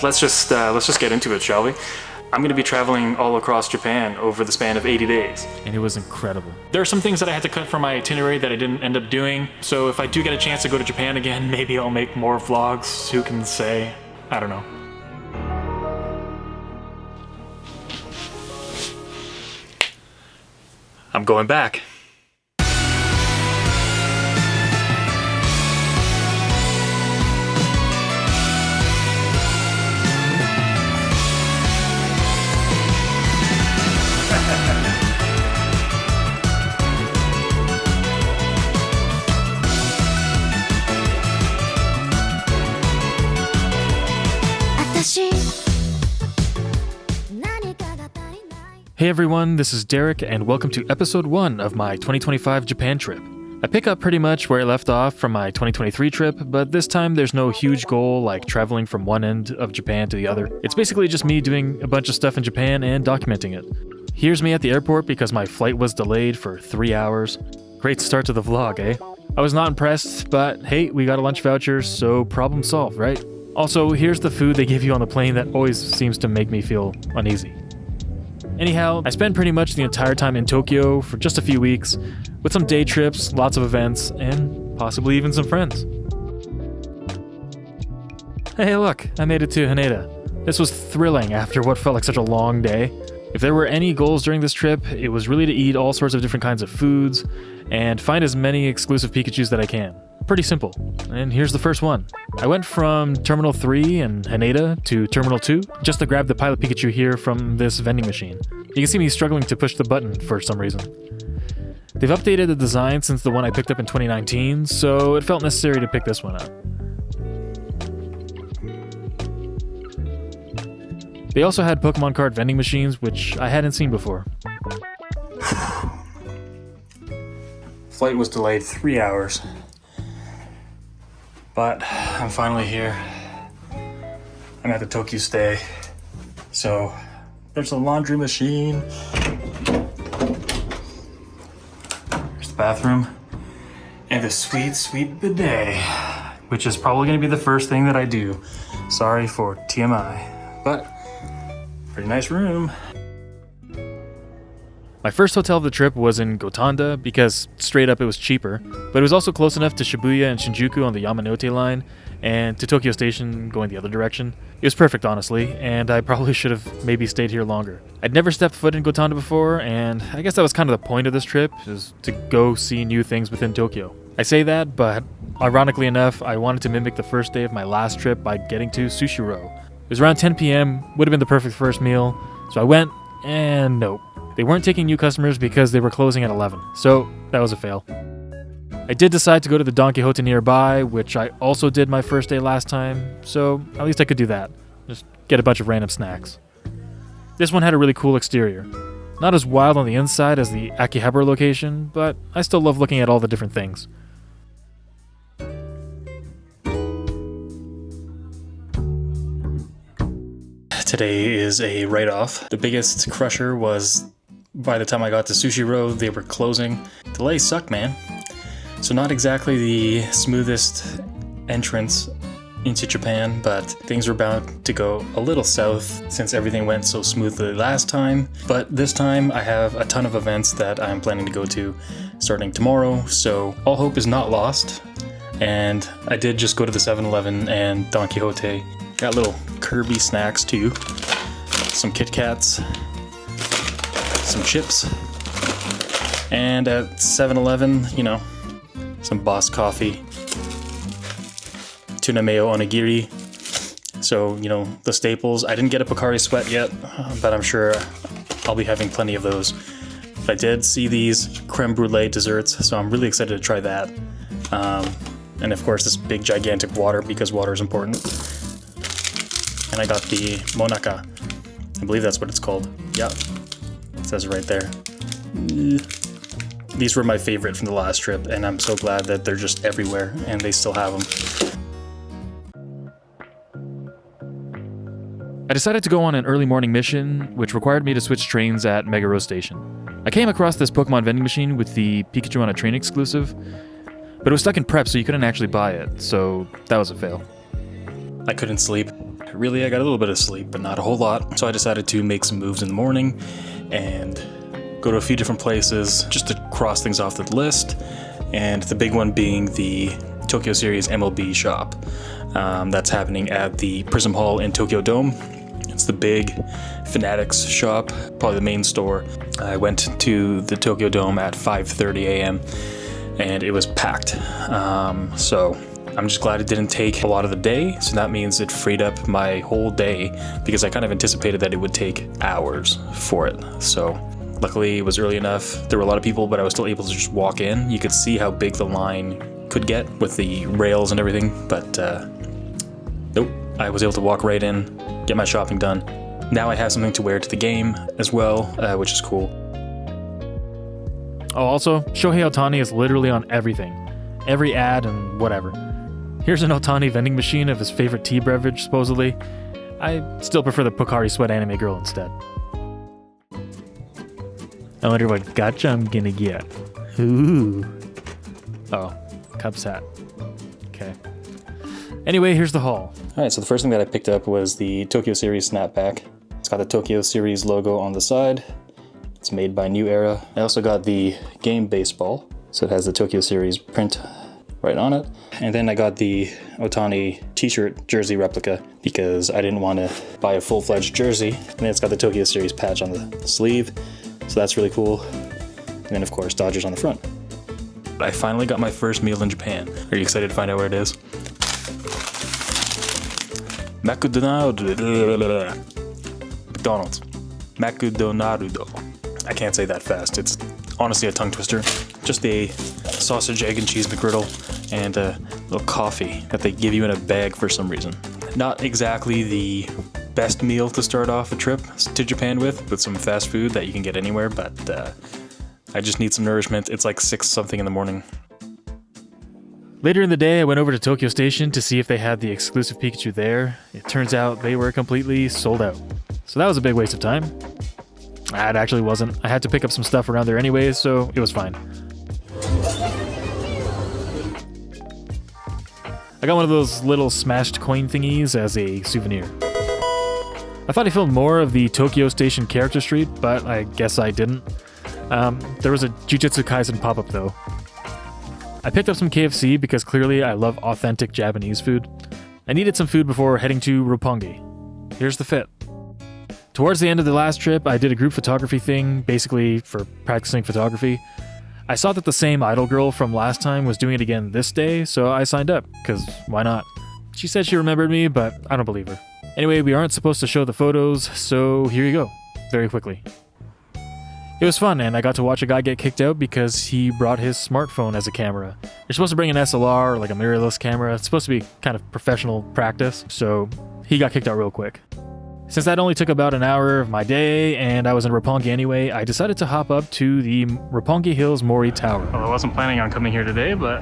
let's just get into it, shall we? I'm going to be traveling all across Japan over the span of 80 days. And it was incredible. There are some things that I had to cut from my itinerary that I didn't end up doing, so if I do get a chance to go to Japan again, maybe I'll make more vlogs, who can say? I don't know. I'm going back. Hey everyone, this is Derek, and welcome to episode 1 of my 2025 Japan trip. I pick up pretty much where I left off from my 2023 trip, but this time there's no huge goal like traveling from one end of Japan to the other. It's basically just me doing a bunch of stuff in Japan and documenting it. Here's me at the airport because my flight was delayed for 3 hours. Great start to the vlog, eh? I was not impressed, but hey, we got a lunch voucher, so problem solved, right? Also, here's the food they give you on the plane that always seems to make me feel uneasy. Anyhow, I spent pretty much the entire time in Tokyo for just a few weeks, with some day trips, lots of events, and possibly even some friends. Hey look, I made it to Haneda. This was thrilling after what felt like such a long day. If there were any goals during this trip, it was really to eat all sorts of different kinds of foods, and find as many exclusive Pikachus that I can. Pretty simple, and here's the first one. I went from Terminal 3 in Haneda to Terminal 2 just to grab the Pilot Pikachu here from this vending machine. You can see me struggling to push the button for some reason. They've updated the design since the one I picked up in 2019, so it felt necessary to pick this one up. They also had Pokemon card vending machines, which I hadn't seen before. Flight was delayed 3 hours. But I'm finally here. I'm at the Tokyo stay. So there's a laundry machine. There's the bathroom. And the sweet, sweet bidet, which is probably gonna be the first thing that I do. Sorry for TMI, but pretty nice room. My first hotel of the trip was in Gotanda because straight up it was cheaper, but it was also close enough to Shibuya and Shinjuku on the Yamanote line and to Tokyo Station going the other direction. It was perfect, honestly, and I probably should have maybe stayed here longer. I'd never stepped foot in Gotanda before, and I guess that was kind of the point of this trip, is to go see new things within Tokyo. I say that, but ironically enough, I wanted to mimic the first day of my last trip by getting to Sushi Row. It was around 10 p.m., would have been the perfect first meal, so I went, and nope. They weren't taking new customers because they were closing at 11, so that was a fail. I did decide to go to the Don Quixote nearby, which I also did my first day last time, so at least I could do that. Just get a bunch of random snacks. This one had a really cool exterior. Not as wild on the inside as the Akihabara location, but I still love looking at all the different things. Today is a write-off. The biggest crusher was by the time I got to Sushi Row, they were closing. Delays suck, man. So not exactly the smoothest entrance into Japan, but things were bound to go a little south since everything went so smoothly last time. But this time I have a ton of events that I'm planning to go to starting tomorrow, so all hope is not lost. And I did just go to the 7-Eleven and Don Quixote. Got little Kirby snacks too. Some Kit Kats. Some chips. And at 7-Eleven, you know, some Boss coffee. Tuna mayo onigiri. So, you know, the staples. I didn't get a Pocari Sweat yet, but I'm sure I'll be having plenty of those. But I did see these creme brulee desserts, so I'm really excited to try that. And of course this big gigantic water, because water is important. And I got the MooVka. I believe that's what it's called. Yeah, it says right there. These were my favorite from the last trip, and I'm so glad that they're just everywhere and they still have them. I decided to go on an early morning mission, which required me to switch trains at Meguro Station. I came across this Pokemon vending machine with the Pikachu on a Train exclusive, but it was stuck in prep, so you couldn't actually buy it, so that was a fail. I couldn't sleep. Really, I got a little bit of sleep, but not a whole lot. So I decided to make some moves in the morning and go to a few different places just to cross things off the list. And the big one being the Tokyo Series MLB shop. That's happening at the Prism Hall in Tokyo Dome. It's the big Fanatics shop, probably the main store. I went to the Tokyo Dome at 5:30 a.m. and it was packed. So I'm just glad it didn't take a lot of the day. So that means it freed up my whole day because I kind of anticipated that it would take hours for it. So luckily it was early enough. There were a lot of people, but I was still able to just walk in. You could see how big the line could get with the rails and everything, but nope, I was able to walk right in, get my shopping done. Now I have something to wear to the game as well, which is cool. Oh, also, Shohei Ohtani is literally on everything. Every ad and whatever. Here's an Ohtani vending machine of his favorite tea beverage, supposedly. I still prefer the Pocari Sweat anime girl instead. I wonder what gacha I'm gonna get. Ooh. Oh, Cubs hat. Okay. Anyway, here's the haul. Alright, so the first thing that I picked up was the Tokyo Series snapback. It's got the Tokyo Series logo on the side. It's made by New Era. I also got the game baseball, so it has the Tokyo Series print right on it. And then I got the Ohtani t-shirt jersey replica because I didn't want to buy a full-fledged jersey. And then it's got the Tokyo Series patch on the sleeve, so that's really cool. And then of course Dodgers on the front. I finally got my first meal in Japan. Are you excited to find out where it is? McDonald's. I can't say that fast. It's honestly a tongue twister. Just a sausage, egg, and cheese McGriddle and a little coffee that they give you in a bag for some reason. Not exactly the best meal to start off a trip to Japan with some fast food that you can get anywhere, but I just need some nourishment. It's like 6 something in the morning. Later in the day, I went over to Tokyo Station to see if they had the exclusive Pikachu there. It turns out they were completely sold out. So that was a big waste of time. It actually wasn't. I had to pick up some stuff around there anyways, so it was fine. I got one of those little smashed coin thingies as a souvenir. I thought I filmed more of the Tokyo Station character street, but I guess I didn't. There was a Jujutsu Kaisen pop-up though. I picked up some KFC because clearly I love authentic Japanese food. I needed some food before heading to Roppongi. Here's the fit. Towards the end of the last trip, I did a group photography thing, basically for practicing photography. I saw that the same idol girl from last time was doing it again this day, so I signed up, because why not? She said she remembered me, but I don't believe her. Anyway, we aren't supposed to show the photos, so here you go, very quickly. It was fun, and I got to watch a guy get kicked out because he brought his smartphone as a camera. You're supposed to bring an SLR or like a mirrorless camera. It's supposed to be kind of professional practice, so he got kicked out real quick. Since that only took about an hour of my day, and I was in Roppongi anyway, I decided to hop up to the Roppongi Hills Mori Tower. Well, I wasn't planning on coming here today, but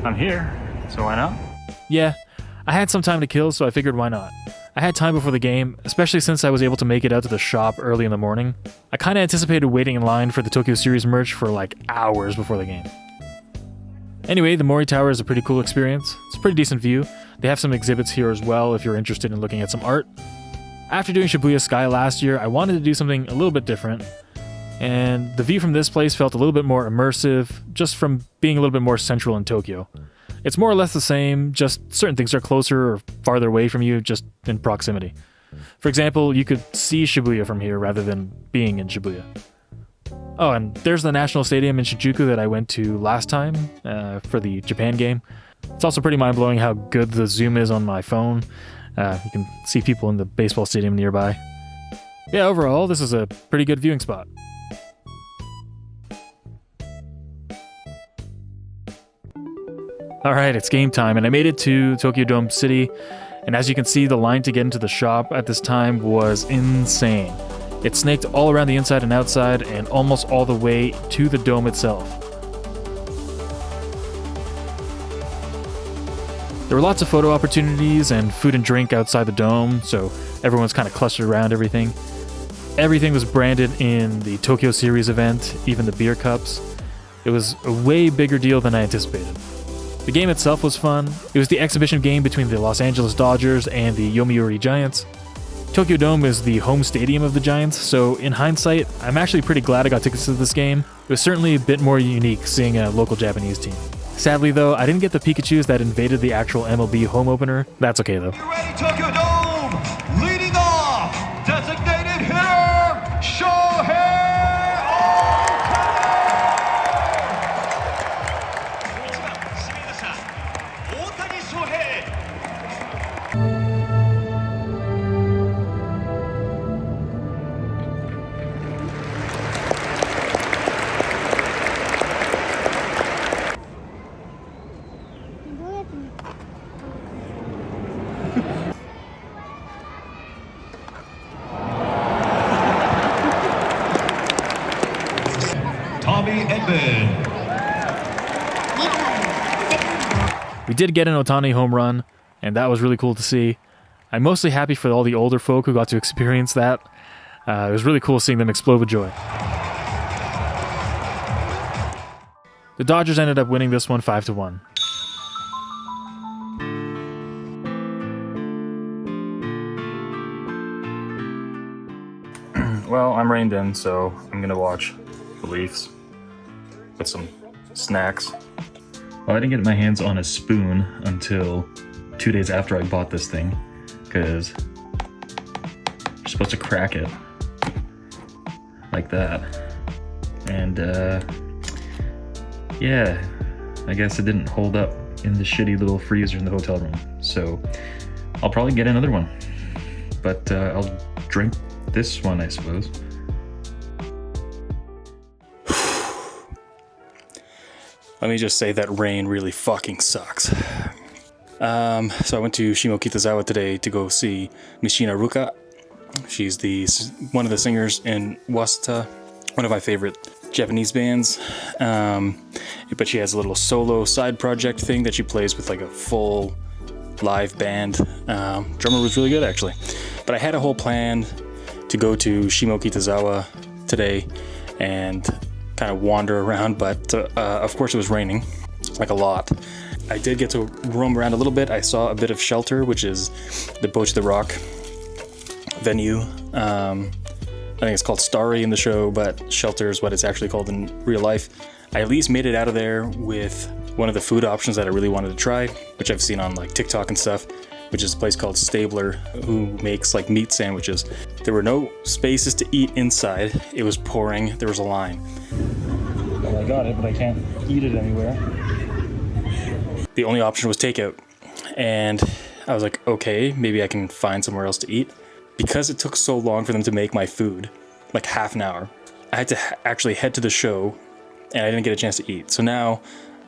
I'm here, so why not? Yeah, I had some time to kill, so I figured why not. I had time before the game, especially since I was able to make it out to the shop early in the morning. I kinda anticipated waiting in line for the Tokyo Series merch for like hours before the game. Anyway, the Mori Tower is a pretty cool experience. It's a pretty decent view. They have some exhibits here as well if you're interested in looking at some art. After doing Shibuya Sky last year, I wanted to do something a little bit different. And the view from this place felt a little bit more immersive, just from being a little bit more central in Tokyo. It's more or less the same, just certain things are closer or farther away from you, just in proximity. For example, you could see Shibuya from here rather than being in Shibuya. Oh, and there's the National Stadium in Shinjuku that I went to last time for the Japan game. It's also pretty mind-blowing how good the zoom is on my phone. You can see people in the baseball stadium nearby. Yeah, overall, this is a pretty good viewing spot. Alright, it's game time, and I made it to Tokyo Dome City, and as you can see, the line to get into the shop at this time was insane. It snaked all around the inside and outside, and almost all the way to the dome itself. There were lots of photo opportunities and food and drink outside the dome, so everyone's kind of clustered around everything. Everything was branded in the Tokyo Series event, even the beer cups. It was a way bigger deal than I anticipated. The game itself was fun. It was the exhibition game between the Los Angeles Dodgers and the Yomiuri Giants. Tokyo Dome is the home stadium of the Giants, so in hindsight, I'm actually pretty glad I got tickets to this game. It was certainly a bit more unique seeing a local Japanese team. Sadly though, I didn't get the Pikachus that invaded the actual MLB home opener. That's okay though. You ready, Tokyo Dome? Leading off, designated hitter, Shohei We did get an Ohtani home run, and that was really cool to see. I'm mostly happy for all the older folk who got to experience that. It was really cool seeing them explode with joy. The Dodgers ended up winning this one 5-1. Well, I'm reined in, so I'm gonna watch the Leafs with some snacks. Well, I didn't get my hands on a spoon until 2 days after I bought this thing, because you're supposed to crack it like that. And yeah, I guess it didn't hold up in the shitty little freezer in the hotel room. So I'll probably get another one, but I'll drink this one, I suppose. Let me just say that rain really fucking sucks. So I went to Shimokitazawa today to go see Mishina Ruka. She's one of the singers in Wasata, one of my favorite Japanese bands. But she has a little solo side project thing that she plays with like a full live band. Drummer was really good actually. But I had a whole plan to go to Shimokitazawa today and kind of wander around, but of course it was raining, like a lot. I did get to roam around a little bit. I saw a bit of Shelter, which is the Boach the Rock venue. I think it's called Starry in the show, but Shelter is what it's actually called in real life. I at least made it out of there with one of the food options that I really wanted to try, which I've seen on like TikTok and stuff, which is a place called Stabler, who makes like meat sandwiches. There were no spaces to eat inside. It was pouring. There was a line. Well, I got it, but I can't eat it anywhere. The only option was takeout. And I was like, okay, maybe I can find somewhere else to eat. Because it took so long for them to make my food, like half an hour, I had to actually head to the show and I didn't get a chance to eat. So now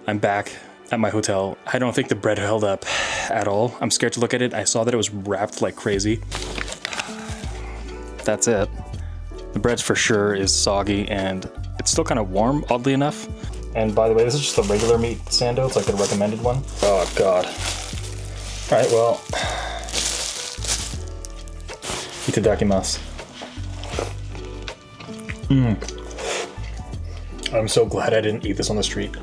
I'm back at my hotel. I don't think the bread held up at all. I'm scared to look at it. I saw that it was wrapped like crazy. That's it. The bread for sure is soggy and it's still kind of warm, oddly enough. And by the way, this is just a regular meat sando. It's like the recommended one. Oh God. All right, well. Itadakimasu. I'm so glad I didn't eat this on the street.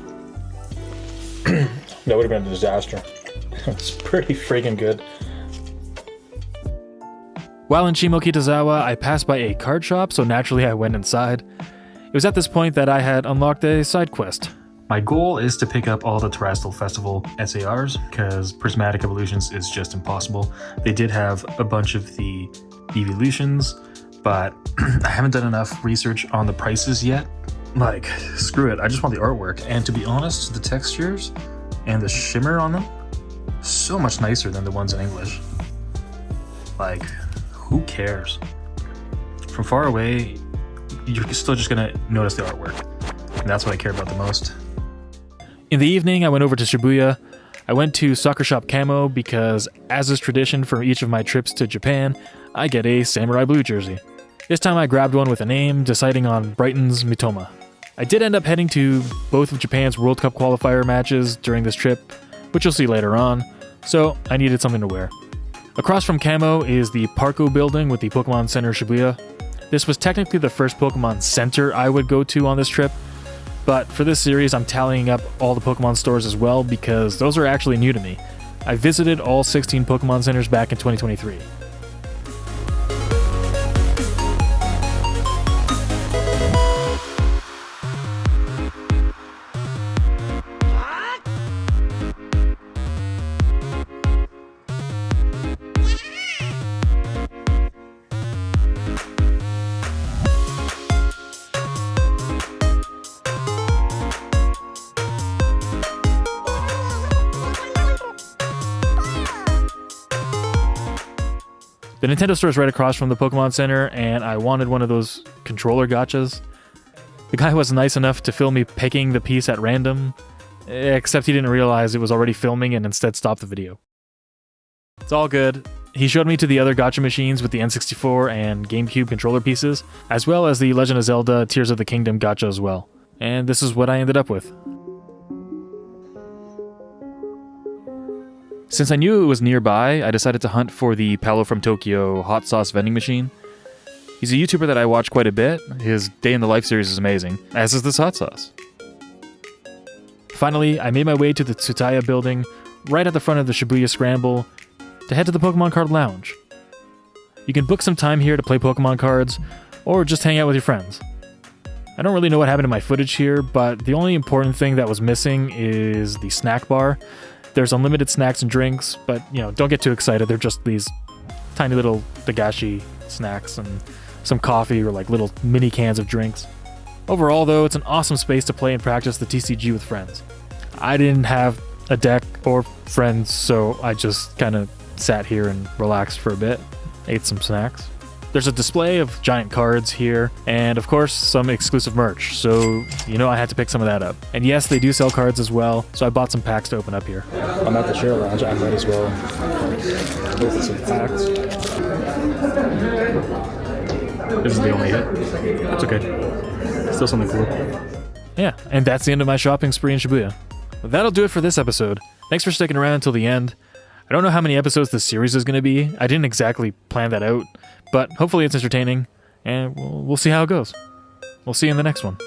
That would have been a disaster. It's pretty freaking good. While in Shimokitazawa, I passed by a card shop, so naturally I went inside. It was at this point that I had unlocked a side quest. My goal is to pick up all the Terrestrial Festival SARs, because Prismatic Evolutions is just impossible. They did have a bunch of the evolutions, but I haven't done enough research on the prices yet. Like, screw it, I just want the artwork. And to be honest, the textures and the shimmer on them, so much nicer than the ones in English. Like, who cares? From far away, you're still just gonna notice the artwork. And that's what I care about the most. In the evening, I went over to Shibuya. I went to Soccer Shop Camo because, as is tradition for each of my trips to Japan, I get a Samurai Blue jersey. This time I grabbed one with a name, deciding on Brighton's Mitoma. I did end up heading to both of Japan's World Cup qualifier matches during this trip, which you'll see later on, so I needed something to wear. Across from Camo is the Parco building with the Pokemon Center Shibuya. This was technically the first Pokemon Center I would go to on this trip. But for this series, I'm tallying up all the Pokemon stores as well because those are actually new to me. I visited all 16 Pokemon centers back in 2023. The Nintendo store is right across from the Pokemon Center, and I wanted one of those controller gachas. The guy was nice enough to film me picking the piece at random, except he didn't realize it was already filming and instead stopped the video. It's all good. He showed me to the other gacha machines with the N64 and GameCube controller pieces, as well as the Legend of Zelda Tears of the Kingdom gacha as well. And this is what I ended up with. Since I knew it was nearby, I decided to hunt for the Paolo from Tokyo hot sauce vending machine. He's a YouTuber that I watch quite a bit. His Day in the Life series is amazing, as is this hot sauce. Finally, I made my way to the Tsutaya building, right at the front of the Shibuya Scramble, to head to the Pokemon Card Lounge. You can book some time here to play Pokemon cards, or just hang out with your friends. I don't really know what happened to my footage here, but the only important thing that was missing is the snack bar. There's unlimited snacks and drinks, but don't get too excited. They're just these tiny little dagashi snacks and some coffee or like little mini cans of drinks. Overall though, it's an awesome space to play and practice the TCG with friends. I didn't have a deck or friends, so I just kind of sat here and relaxed for a bit, ate some snacks. There's a display of giant cards here, and of course some exclusive merch, so I had to pick some of that up. And yes, they do sell cards as well, so I bought some packs to open up here. I'm at the share lounge, I might as well open some packs. This is the only hit. It's okay. Still something cool. Yeah, and that's the end of my shopping spree in Shibuya. But that'll do it for this episode. Thanks for sticking around until the end. I don't know how many episodes this series is going to be. I didn't exactly plan that out, but hopefully it's entertaining, and we'll see how it goes. We'll see you in the next one.